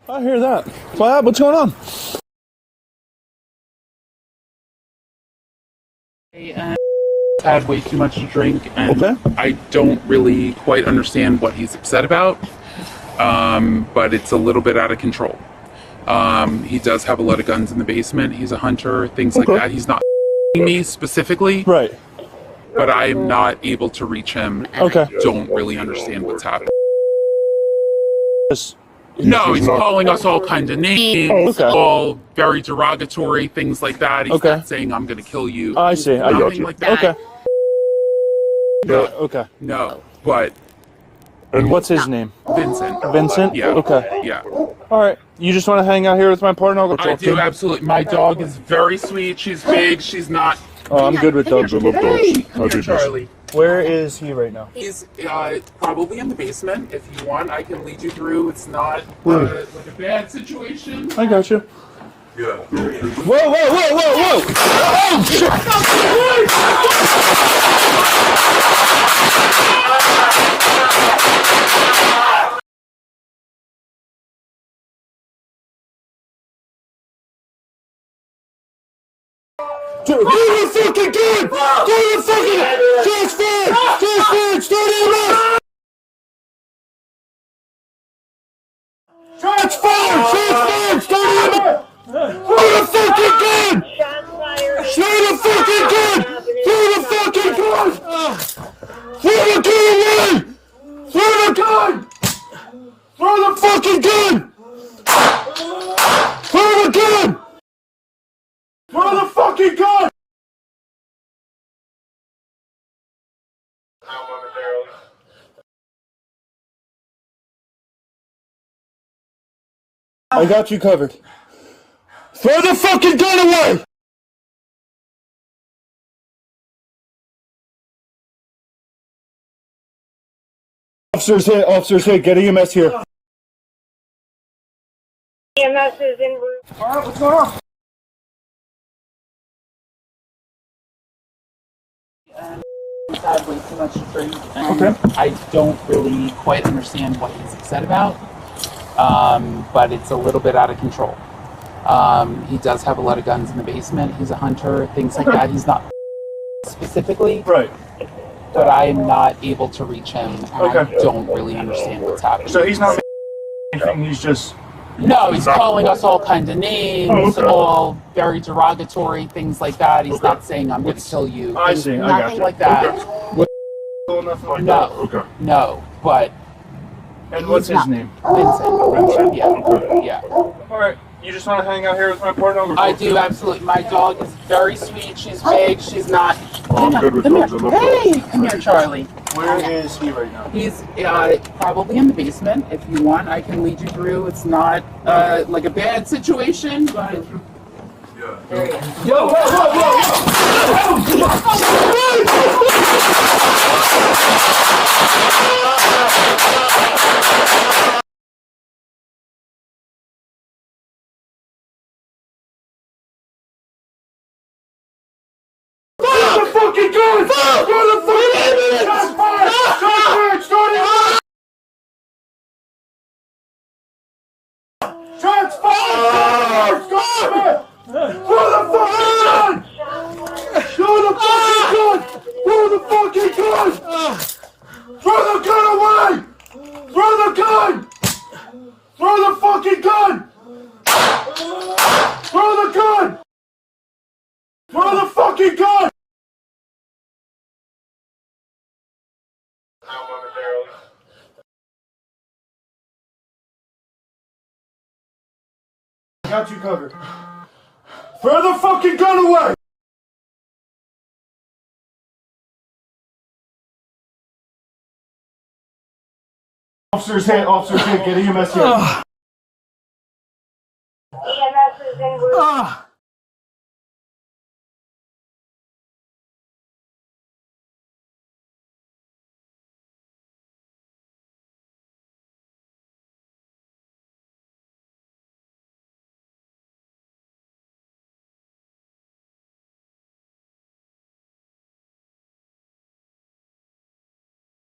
I hear that. What's going on? Had way too much to drink, and Okay. I don't really quite understand what he's upset about, but it's a little bit out of control. He does have a lot of guns in the basement. He's a hunter, things like that. He's not me specifically, Right. but I am not able to reach him, and Okay. I don't really understand what's happening. Just, No, he's calling us all kind of names, Okay. all very derogatory, things like that. He's Okay. not saying, I'm going to kill you. I see. I got Nothing you. like that. Okay. No, Okay. no, but And what's his name? Vincent. Vincent? Yeah. Okay. Yeah. All right. You just want to hang out here with my partner? I'll go I talk to do, him. absolutely. My dog is very sweet. She's big. She's not. Oh, I'm good with dogs. I love Hey, come here, Charlie. Where is he right now? He's probably in the basement. If you want, I can lead you through. It's not like a bad situation. I got you. Yeah. Whoa, whoa, whoa, whoa, whoa! Oh, shit! Dude, do the fucking gun! Do the fucking shots fired! Shots fired! Start aiming! Shots fired! Shots fired! Start aiming! Throw the fucking gun! Throw the fucking gun! Throw the fucking gun! Throw the gun away! Throw the gun! Throw the fucking gun! Throw the gun! Throw the fucking gun! I got you covered. Throw the fucking gun away! Officers hit, get EMS here. EMS is en route. Alright, what's going on? He's had way too much to drink, and Okay. I don't really quite understand what he's upset about, but it's a little bit out of control. He does have a lot of guns in the basement. He's a hunter, things like that. He's not specifically, Right. but I am not able to reach him, and I Okay. don't really understand what's happening. So he's not anything, he's just... No, he's calling us all kind of names, all very derogatory, things like that. He's not saying, I'm going to kill you. I see, I got Nothing you. like that. Nothing like No. Okay. No, but And what's his name? Vincent. Yeah. Alright, you just want to hang out here with my partner? I do, absolutely. My dog is very sweet. She's big. She's not. I'm good with Come dogs. I here. love Hey, dogs. come here, Charlie. Where is he right now? He's probably in the basement. If you want, I can lead you through. It's not like a bad situation, but. Yeah. Whoa, whoa, whoa, Throw the fucking gun! Throw the fucking shots fired! Shots fired! Starting on! Shots fired! Throw the fucking gun! Throw the fucking gun! Throw the fucking gun! Throw the gun away! Throw the gun! Throw the fucking gun! Throw the gun! Throw the fucking gun! I got you covered. Throw the fucking gun away! Officers hit, get EMS here. EMS is en route.